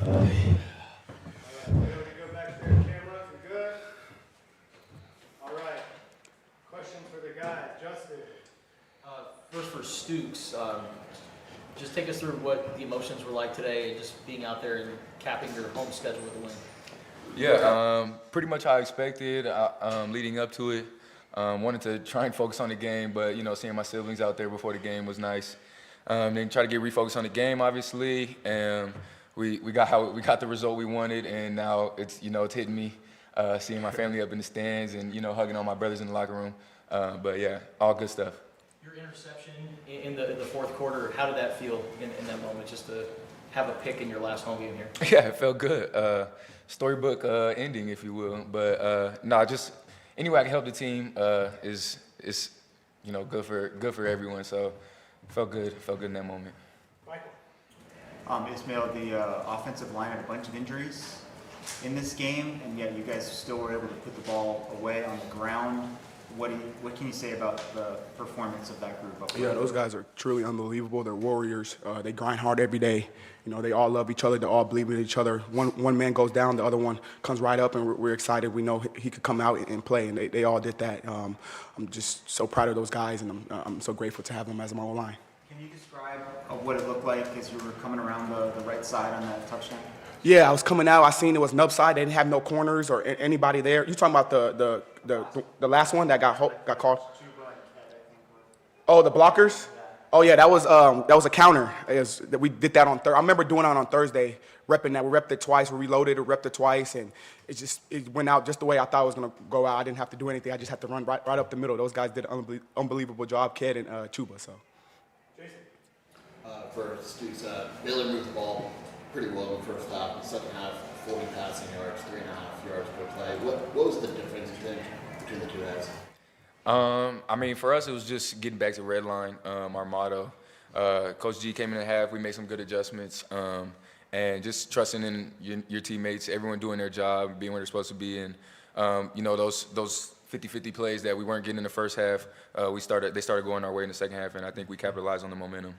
Go back to the camera if you're good. All right. Question for the guy, Justin. First for Stooks, just take us through what the emotions were like today, just being out there and capping your home schedule with a win. Yeah, pretty much how I expected leading up to it. Wanted to try and focus on the game, but seeing my siblings out there before the game was nice. Then try to get refocused on the game, obviously, and we got the result we wanted, and now it's it's hitting me, seeing my family up in the stands and hugging on my brothers in the locker room. But yeah, all good stuff. Your interception in the fourth quarter, how did that feel in that moment, just to have a pick in your last home game here? Yeah, it felt good. Storybook ending, if you will. But no, just any way I can help the team is good for everyone. So felt good in that moment. Michael. Ismail, the offensive line had a bunch of injuries in this game, and yet you guys still were able to put the ball away on the ground. What can you say about the performance of that group? Yeah, those guys are truly unbelievable. They're warriors. They grind hard every day. They all love each other. They all believe in each other. One man goes down, the other one comes right up, and we're excited. We know he could come out and play, and they all did that. I'm just so proud of those guys, and I'm so grateful to have them as my O-line. Can you describe what it looked like as you were coming around the right side on that touchdown? Yeah, I was coming out. I seen it was an upside. They didn't have no corners or anybody there. You talking about the last one that got called? Oh, the blockers. Oh yeah, that was a counter. We did that on Thursday. I remember doing it on Thursday, repping that. We repped it twice. We reloaded it, repped it twice, and it went out just the way I thought it was gonna go out. I didn't have to do anything. I just had to run right up the middle. Those guys did an unbelievable job, Ked and Chuba. So. Jason. For Stooks, Baylor moved the ball pretty well in the first half. In the second half, 40 passing yards, 3.5 yards per play. What was the difference between the two halves? I mean, for us, it was just getting back to red line, our motto. Coach G came in the half. We made some good adjustments, and just trusting in your teammates, everyone doing their job, being where they're supposed to be. And those 50-50 plays that we weren't getting in the first half, they started going our way in the second half, and I think we capitalized on the momentum.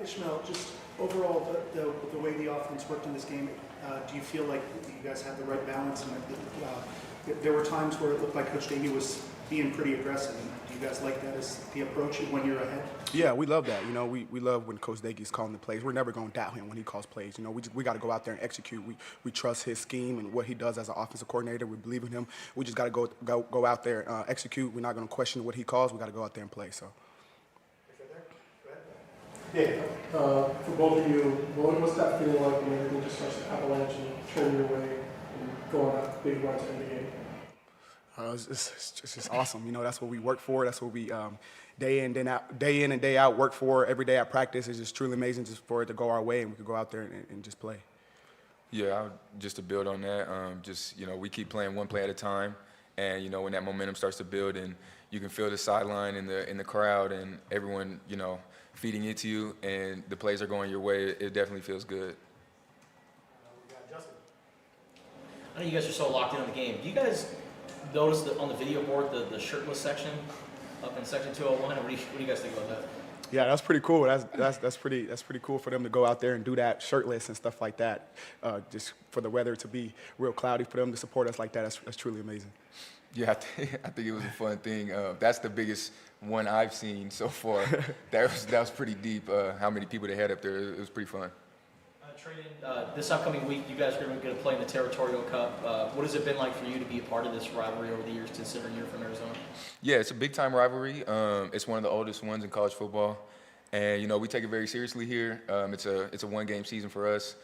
Ishmael, just overall, the way the offense worked in this game, do you feel like you guys had the right balance? And there were times where it looked like Coach Davey was being pretty aggressive. Do you guys like that as the approach when you're ahead? Yeah, we love that. We love when Coach Davey's calling the plays. We're never going to doubt him when he calls plays. We got to go out there and execute. We trust his scheme and what he does as an offensive coordinator. We believe in him. We just got to go out there, execute. We're not going to question what he calls. We got to go out there and play. So. Yeah, for both of you, what's that feeling like when everything just starts to avalanche and turn your way and go on that big run to end the game? It's just awesome. That's what we work for. That's what we day in and day out work for every day at practice. It's just truly amazing just for it to go our way and we could go out there and just play. Yeah, just to build on that, we keep playing one play at a time, and when that momentum starts to build and you can feel the sideline in the crowd and everyone feeding it to you, and the plays are going your way, it definitely feels good. I know you guys are so locked in on the game. Do you guys notice on the video board the shirtless section up in section 201? What do you guys think about that? Yeah, that's pretty cool. That's pretty cool for them to go out there and do that shirtless and stuff like that. Just for the weather to be real cloudy, for them to support us like that, that's truly amazing. Yeah, I think it was a fun thing. That's the biggest one I've seen so far. that was pretty deep. How many people they had up there? It was pretty fun. Trayden, this upcoming week, you guys are going to play in the Territorial Cup. What has it been like for you to be a part of this rivalry over the years, considering you're from Arizona? Yeah, it's a big-time rivalry. It's one of the oldest ones in college football, and we take it very seriously here. It's a one-game season for us.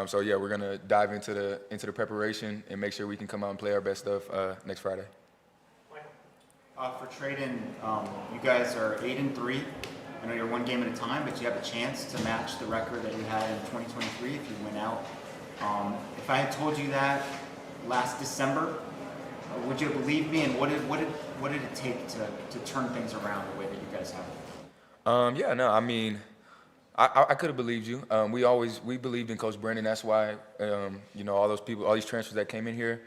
So yeah, we're gonna dive into the preparation and make sure we can come out and play our best stuff next Friday. For Trayden, you guys are 8-3. I know you're one game at a time, but you have a chance to match the record that you had in 2023 if you win out. If I had told you that last December, would you believe me? And what did it take to turn things around the way that you guys have? Yeah, no, I mean, I could have believed you. We believed in Coach Brennan. That's why all those people, all these transfers that came in here,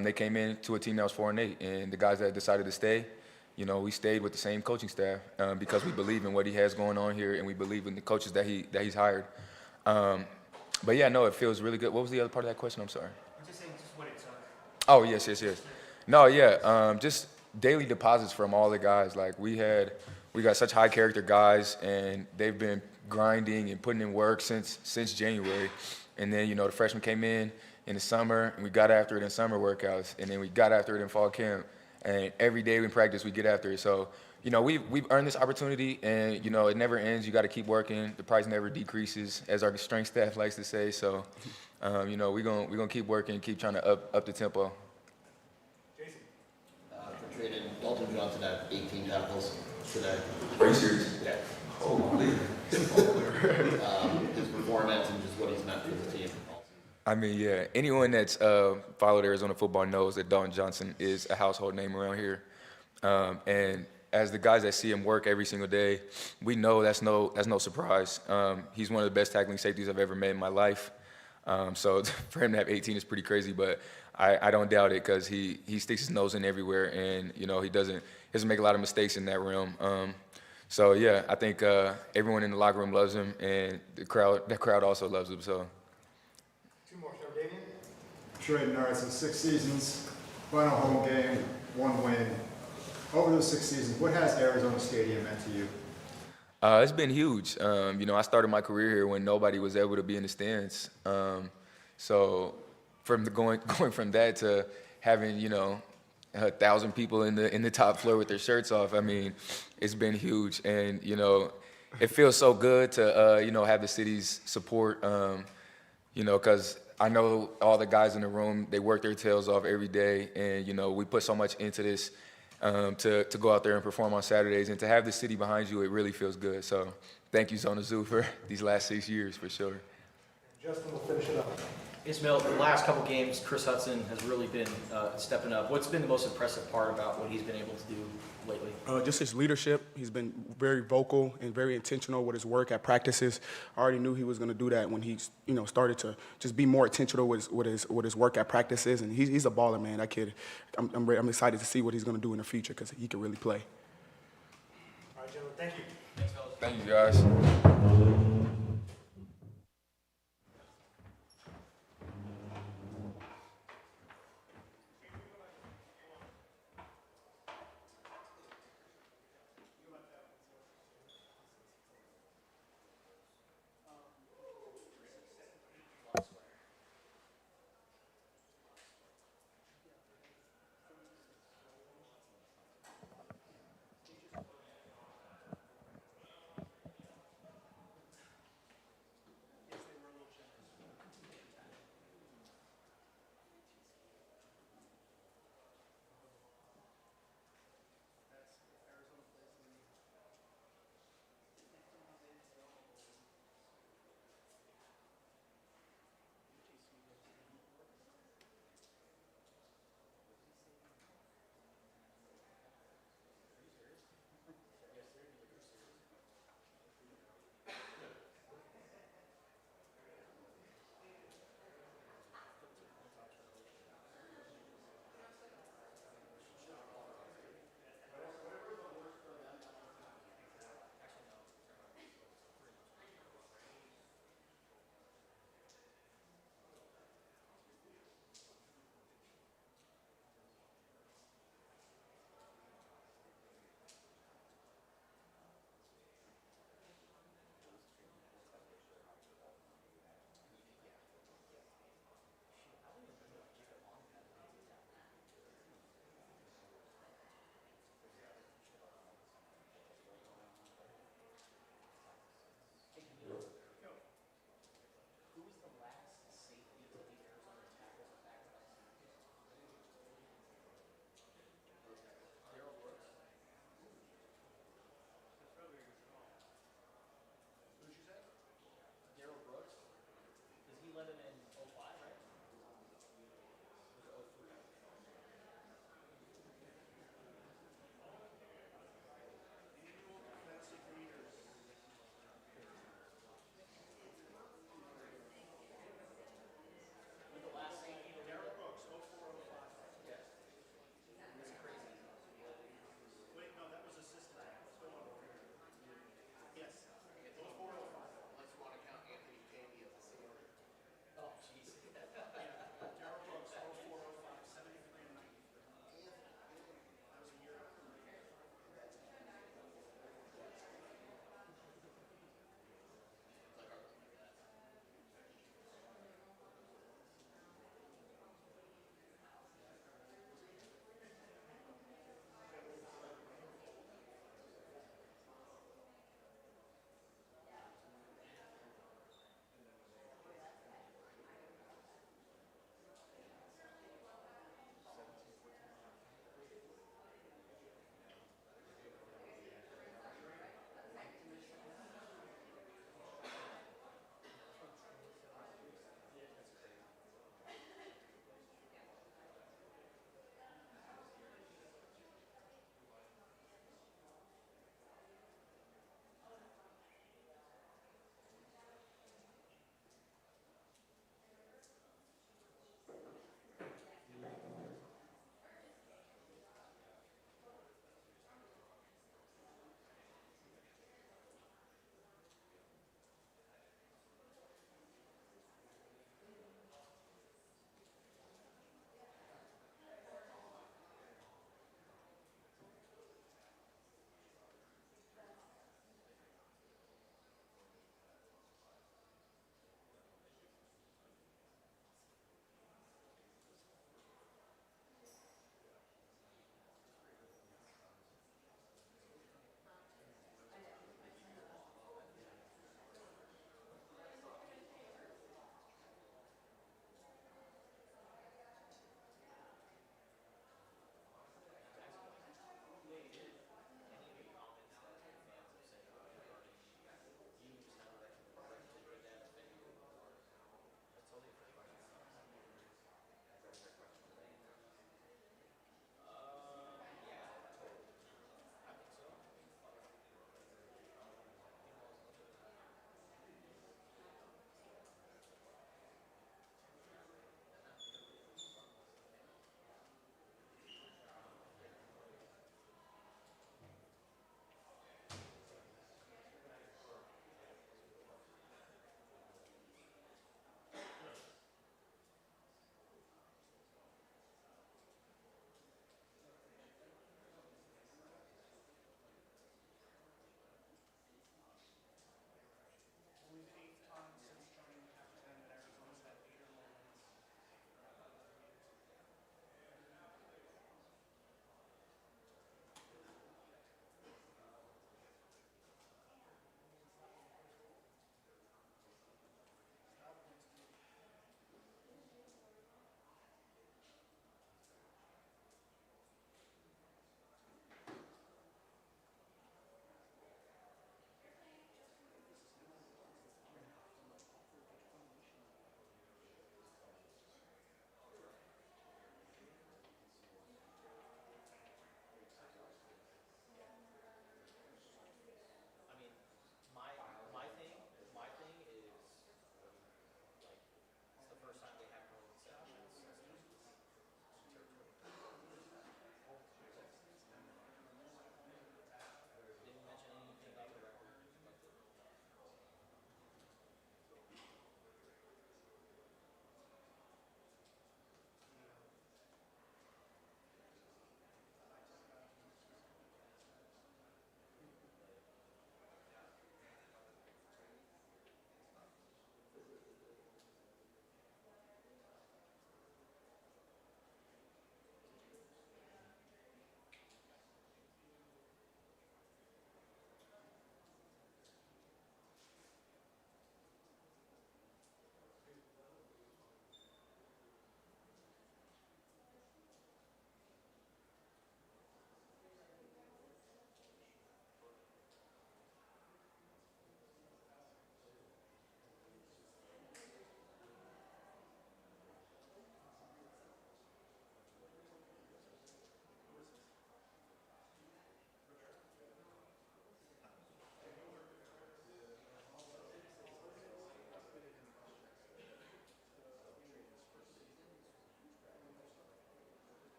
they came in to a team that was 4-8, and the guys that decided to stay, we stayed with the same coaching staff because we believe in what he has going on here, and we believe in the coaches that he's hired. But yeah, no, it feels really good. What was the other part of that question? I'm sorry. I'm just saying, just what it took. Oh, yes, yes, yes. No, yeah, just daily deposits from all the guys. Like we got such high character guys, and they've been grinding and putting in work since January. And then the freshmen came in the summer, and we got after it in summer workouts, and then we got after it in fall camp. And every day in practice, we get after it. So we've earned this opportunity, and it never ends. You got to keep working. The price never decreases, as our strength staff likes to say. So, we're gonna keep working, keep trying to up the tempo. Jason. For trading, Dalton Johnson had 18 tackles today. Are you serious? Yeah. Holy. His performance and just what he's meant for the team. I mean, yeah. Anyone that's followed Arizona football knows that Dalton Johnson is a household name around here, and as the guys that see him work every single day, we know that's no surprise. He's one of the best tackling safeties I've ever met in my life. So for him to have 18 is pretty crazy, but I don't doubt it because he sticks his nose in everywhere, and he doesn't make a lot of mistakes in that realm. So yeah, I think everyone in the locker room loves him, and the crowd also loves him. So. Two more, so Damien. Trading, all right, so 6 seasons, final home game, 1 win. Over those 6 seasons, what has Arizona Stadium meant to you? It's been huge. I started my career here when nobody was able to be in the stands. So from going from that to having 1,000 people in the top floor with their shirts off, I mean, it's been huge, and it feels so good to have the city's support. Because I know all the guys in the room, they work their tails off every day, and we put so much into this to go out there and perform on Saturdays, and to have the city behind you, it really feels good. So thank you, Zona Zoo, for these last 6 years, for sure. Justin will finish it up. Ismail, the last couple games, Chris Hudson has really been stepping up. What's been the most impressive part about what he's been able to do lately? Just his leadership. He's been very vocal and very intentional with his work at practices. I already knew he was going to do that when he, started to just be more intentional with his work at practices. And he's a baller, man. That kid. I'm excited to see what he's going to do in the future because he can really play. All right, gentlemen, thank you. Thank you, guys.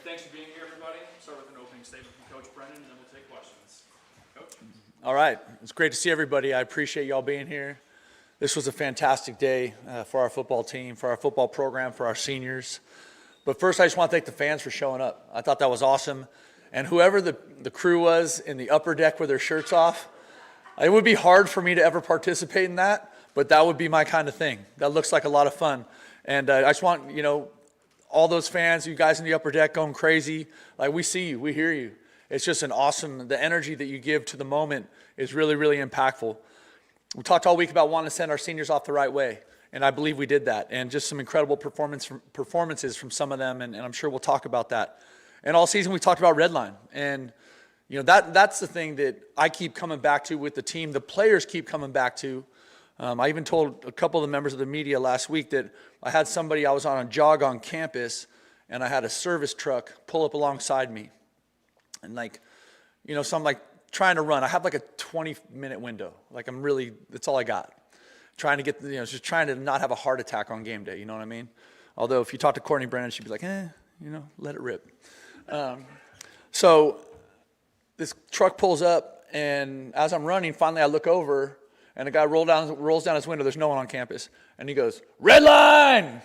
thanks for being here, everybody. Start with an opening statement from Coach Brennan, and then we'll take questions. Coach? All right. It's great to see everybody. I appreciate y'all being here. This was a fantastic day for our football team, for our football program, for our seniors. But first, I just want to thank the fans for showing up. I thought that was awesome. And whoever the crew was in the upper deck with their shirts off, it would be hard for me to ever participate in that, but that would be my kind of thing. That looks like a lot of fun. And I just want, all those fans, you guys in the upper deck going crazy, like we see you, we hear you. It's just an awesome, the energy that you give to the moment is really, really impactful. We talked all week about wanting to send our seniors off the right way, and I believe we did that. And just some incredible performances from some of them, and I'm sure we'll talk about that. And all season we talked about Redline, and that's the thing that I keep coming back to with the team. The players keep coming back to. I even told a couple of the members of the media last week that I had somebody, I was on a jog on campus, and I had a service truck pull up alongside me. And so I'm like trying to run. I have like a 20-minute window. Like that's all I got. Trying to get, just trying to not have a heart attack on game day, you know what I mean? Although if you talk to Courtney Brennan, she'd be like, let it rip. So this truck pulls up, and as I'm running, finally I look over, and a guy rolls down his window. There's no one on campus. And he goes, "Red line!"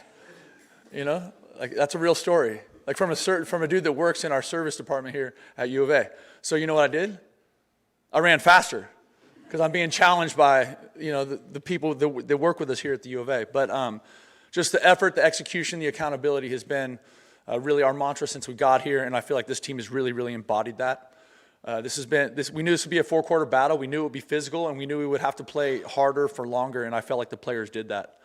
Like that's a real story. Like from a dude that works in our service department here at U of A. So you know what I did? I ran faster because I'm being challenged by, the people that work with us here at the U of A. But just the effort, the execution, the accountability has been really our mantra since we got here, and I feel like this team has really, really embodied that. We knew this would be a 4-quarter battle. We knew it would be physical, and we knew we would have to play harder for longer, and I felt like the players did that.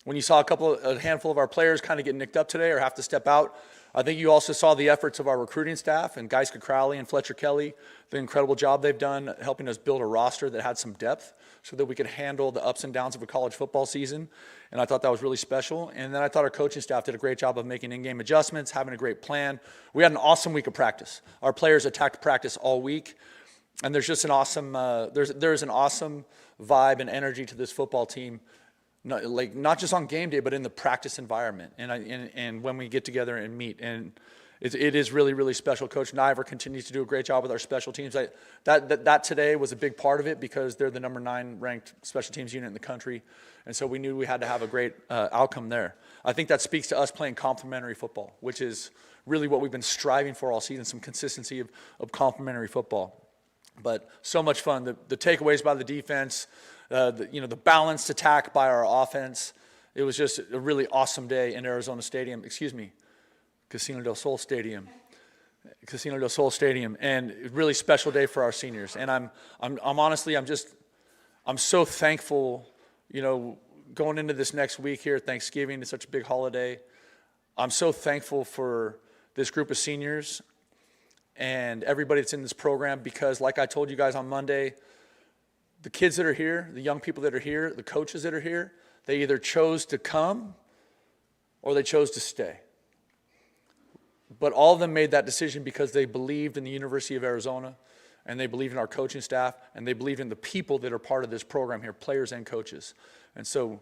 When you saw a handful of our players kind of get nicked up today or have to step out, I think you also saw the efforts of our recruiting staff and Geiska Crowley and Fletcher Kelly, the incredible job they've done helping us build a roster that had some depth so that we could handle the ups and downs of a college football season. And I thought that was really special. And then I thought our coaching staff did a great job of making in-game adjustments, having a great plan. We had an awesome week of practice. Our players attacked practice all week. And there's just an awesome, there's an awesome vibe and energy to this football team. Not just on game day, but in the practice environment, and when we get together and meet, and it is really, really special. Coach Niver continues to do a great job with our special teams. That today was a big part of it because they're the number 9 ranked special teams unit in the country, and so we knew we had to have a great outcome there. I think that speaks to us playing complementary football, which is really what we've been striving for all season, some consistency of complementary football. But so much fun. The takeaways by the defense. The balanced attack by our offense. It was just a really awesome day in Arizona Stadium. Casino del Sol Stadium. And a really special day for our seniors. And I'm honestly, I'm so thankful, going into this next week here, Thanksgiving is such a big holiday. I'm so thankful for this group of seniors and everybody that's in this program because like I told you guys on Monday, the kids that are here, the young people that are here, the coaches that are here, they either chose to come or they chose to stay. But all of them made that decision because they believed in the University of Arizona, and they believed in our coaching staff, and they believed in the people that are part of this program here, players and coaches. And so,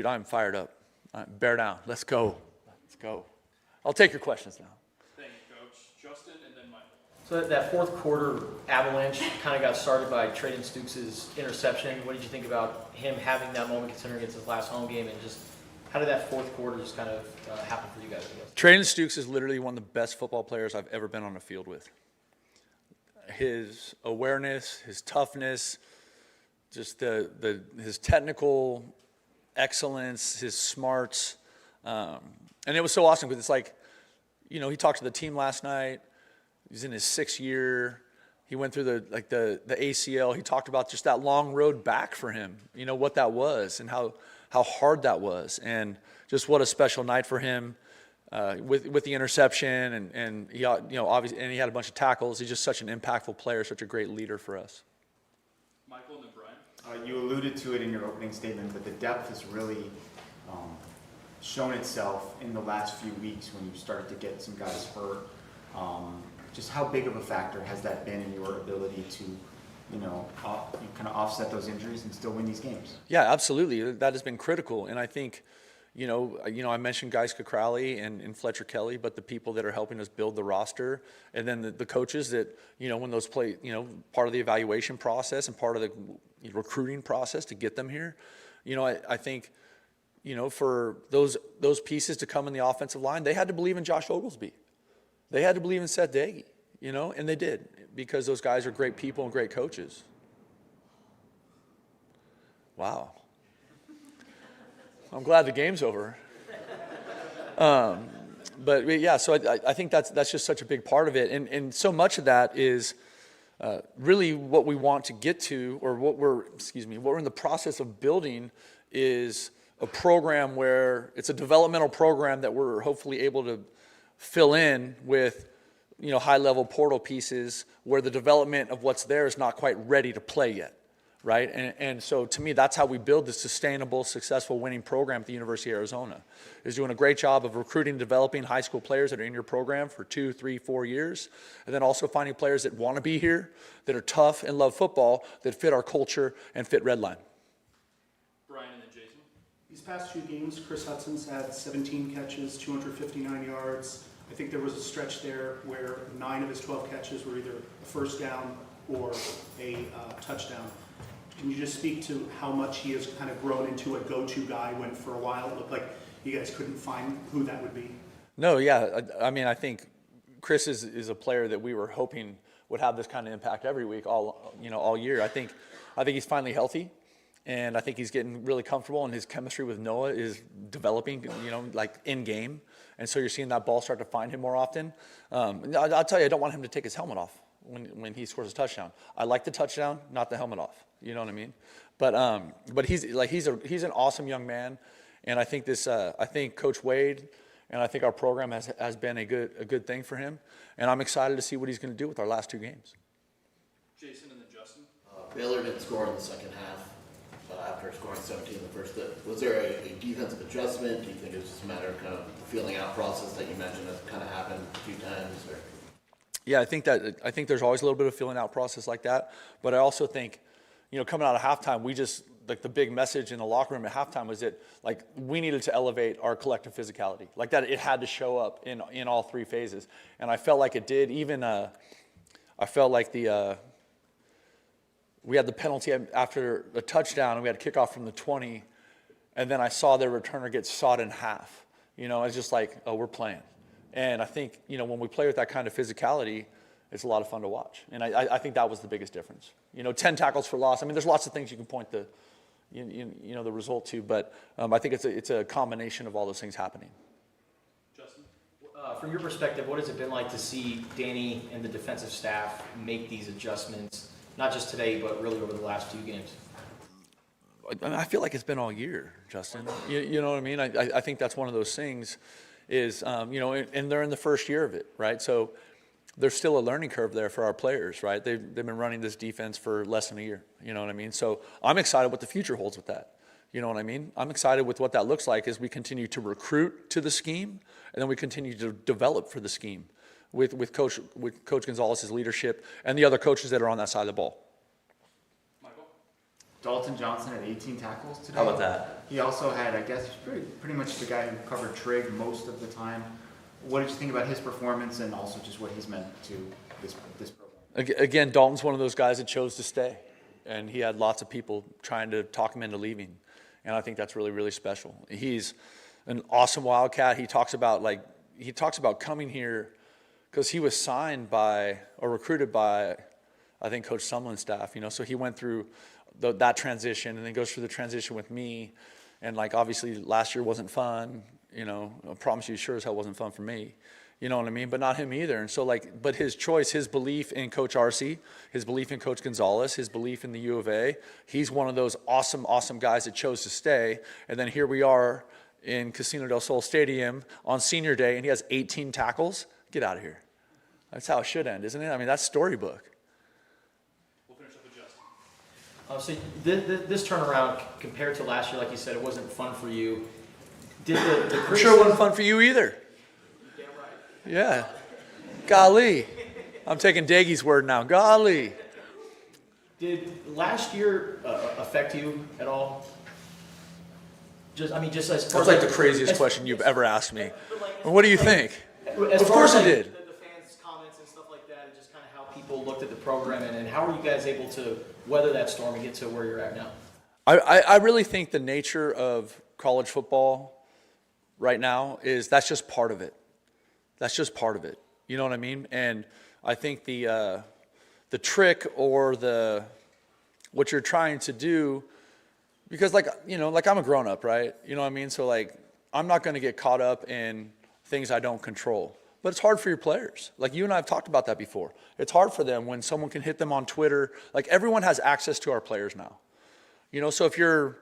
I'm fired up. Bear down. Let's go. Let's go. I'll take your questions now. Thank you, Coach. Justin, and then Michael. So that fourth quarter avalanche kind of got started by Traden Stukes' interception. What did you think about him having that moment considering it's his last home game, and just how did that fourth quarter just kind of happen for you guys? Traden Stukes is literally one of the best football players I've ever been on a field with. His awareness, his toughness, just his technical excellence, his smarts, and it was so awesome because it's like, he talked to the team last night. He's in his 6th year. He went through the ACL. He talked about just that long road back for him, what that was and how hard that was, and just what a special night for him with the interception and he obviously, and he had a bunch of tackles. He's just such an impactful player, such a great leader for us. Michael and then Brian. You alluded to it in your opening statement, but the depth has really shown itself in the last few weeks when you started to get some guys hurt. Just how big of a factor has that been in your ability to, you kind of offset those injuries and still win these games? Yeah, absolutely. That has been critical. And I think, I mentioned guys Crowley and Fletcher Kelly, but the people that are helping us build the roster, and then the coaches that, when those play, part of the evaluation process and part of the recruiting process to get them here. I think, for those pieces to come in the offensive line, they had to believe in Josh Oglesby. They had to believe in Seth Daggy, and they did, because those guys are great people and great coaches. Wow. I'm glad the game's over. But yeah, so I think that's just such a big part of it. And so much of that is really what we want to get to, or what we're in the process of building, is a program where it's a developmental program that we're hopefully able to fill in with, high-level portal pieces where the development of what's there is not quite ready to play yet. Right? And so to me, that's how we build this sustainable, successful, winning program at the University of Arizona, is doing a great job of recruiting and developing high school players that are in your program for 2, 3, 4 years, and then also finding players that want to be here, that are tough and love football, that fit our culture and fit Redline. Brian and then Jason. These past 2 games, Chris Hudson's had 17 catches, 259 yards. I think there was a stretch there where 9 of his 12 catches were either a first down or a touchdown. Can you just speak to how much he has kind of grown into a go-to guy when for a while it looked like you guys couldn't find who that would be? No, yeah. I think Chris is a player that we were hoping would have this kind of impact every week, all year. I think he's finally healthy, and I think he's getting really comfortable, and his chemistry with Noah is developing, like in game. And so you're seeing that ball start to find him more often. I'll tell you, I don't want him to take his helmet off when he scores a touchdown. I like the touchdown, not the helmet off. You know what I mean? But he's an awesome young man, and I think I think Coach Wade and I think our program has been a good thing for him, and I'm excited to see what he's going to do with our last 2 games. Jason and then Justin. Baylor didn't score in the second half after scoring 17 in the first. Was there a defensive adjustment? Do you think it was just a matter of kind of the feeling out process that you mentioned that kind of happened a few times? Or? Yeah, I think there's always a little bit of feeling out process like that, but I also think, coming out of halftime, we just, like, the big message in the locker room at halftime was that, like, we needed to elevate our collective physicality. Like that, it had to show up in all 3 phases. And I felt like it did. Even, I felt like we had the penalty after a touchdown, and we had a kickoff from the 20, and then I saw their returner get sawed in half. It's just like, oh, we're playing. And I think, when we play with that kind of physicality, it's a lot of fun to watch. And I think that was the biggest difference. 10 tackles for loss. I mean, there's lots of things you can point the result to, but I think it's a combination of all those things happening. Justin? From your perspective, what has it been like to see Danny and the defensive staff make these adjustments, not just today, but really over the last few games? I feel like it's been all year, Justin. You know what I mean? I think that's one of those things is, and they're in the first year of it, right? So there's still a learning curve there for our players, right? They've been running this defense for less than a year, you know what I mean? So I'm excited what the future holds with that. You know what I mean? I'm excited with what that looks like as we continue to recruit to the scheme, and then we continue to develop for the scheme with Coach Gonzalez's leadership and the other coaches that are on that side of the ball. Michael? Dalton Johnson had 18 tackles today. How about that? He also had, I guess, pretty much the guy who covered Trigg most of the time. What did you think about his performance and also just what he's meant to this program? Again, Dalton's one of those guys that chose to stay, and he had lots of people trying to talk him into leaving, and I think that's really, really special. He's an awesome Wildcat. He talks about coming here because he was signed by or recruited by, I think, Coach Sumlin's staff. So he went through that transition, and then goes through the transition with me, and obviously last year wasn't fun. I promise you, sure as hell wasn't fun for me. You know what I mean? But not him either. And so but his choice, his belief in Coach Arce, his belief in Coach Gonzalez, his belief in the U of A, he's one of those awesome, awesome guys that chose to stay. And then here we are in Casino del Sol Stadium on senior day, and he has 18 tackles. Get out of here. That's how it should end, isn't it? I mean, that's storybook. We'll finish up with Justin. So this turnaround compared to last year, like you said, it wasn't fun for you. Did the I'm sure it wasn't fun for you either. Damn right. Yeah. Golly. I'm taking Daggy's word now. Golly. Did last year affect you at all? Just as far That's like as the craziest as- question you've ever asked me. but like, What do you think? As Of far course as, it like, did. The fans' comments and stuff like that, and just kind of how people looked at the program, and how are you guys able to weather that storm and get to where you're at now? I really think the nature of college football right now is that's just part of it. That's just part of it. You know what I mean? And I think the trick or what you're trying to do, because like I'm a grown up, right? You know what I mean? So like I'm not going to get caught up in things I don't control. But it's hard for your players. Like you and I have talked about that before. It's hard for them when someone can hit them on Twitter. Like everyone has access to our players now. So if you're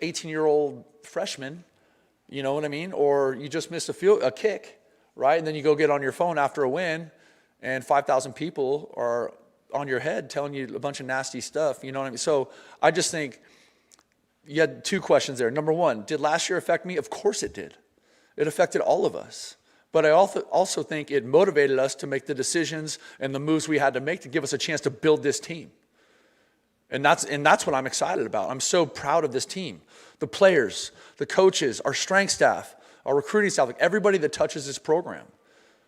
18-year-old freshman, you know what I mean? Or you just missed a kick, right? And then you go get on your phone after a win and 5,000 people are on your head telling you a bunch of nasty stuff, you know what I mean? So I just think you had two questions there. Number one, did last year affect me? Of course it did. It affected all of us. But I also think it motivated us to make the decisions and the moves we had to make to give us a chance to build this team. And that's what I'm excited about. I'm so proud of this team. The players, the coaches, our strength staff, our recruiting staff, like everybody that touches this program.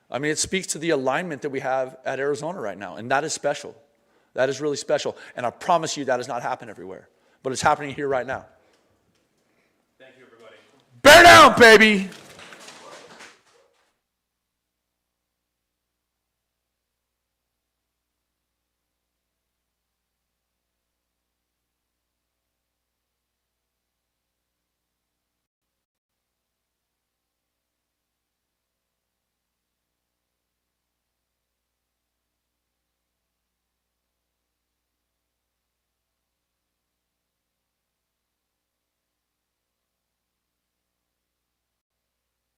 I mean, it speaks to the alignment that we have at Arizona right now, and that is special. That is really special. And I promise you that does not happen everywhere. But it's happening here right now. Thank you, everybody. Bear down, baby!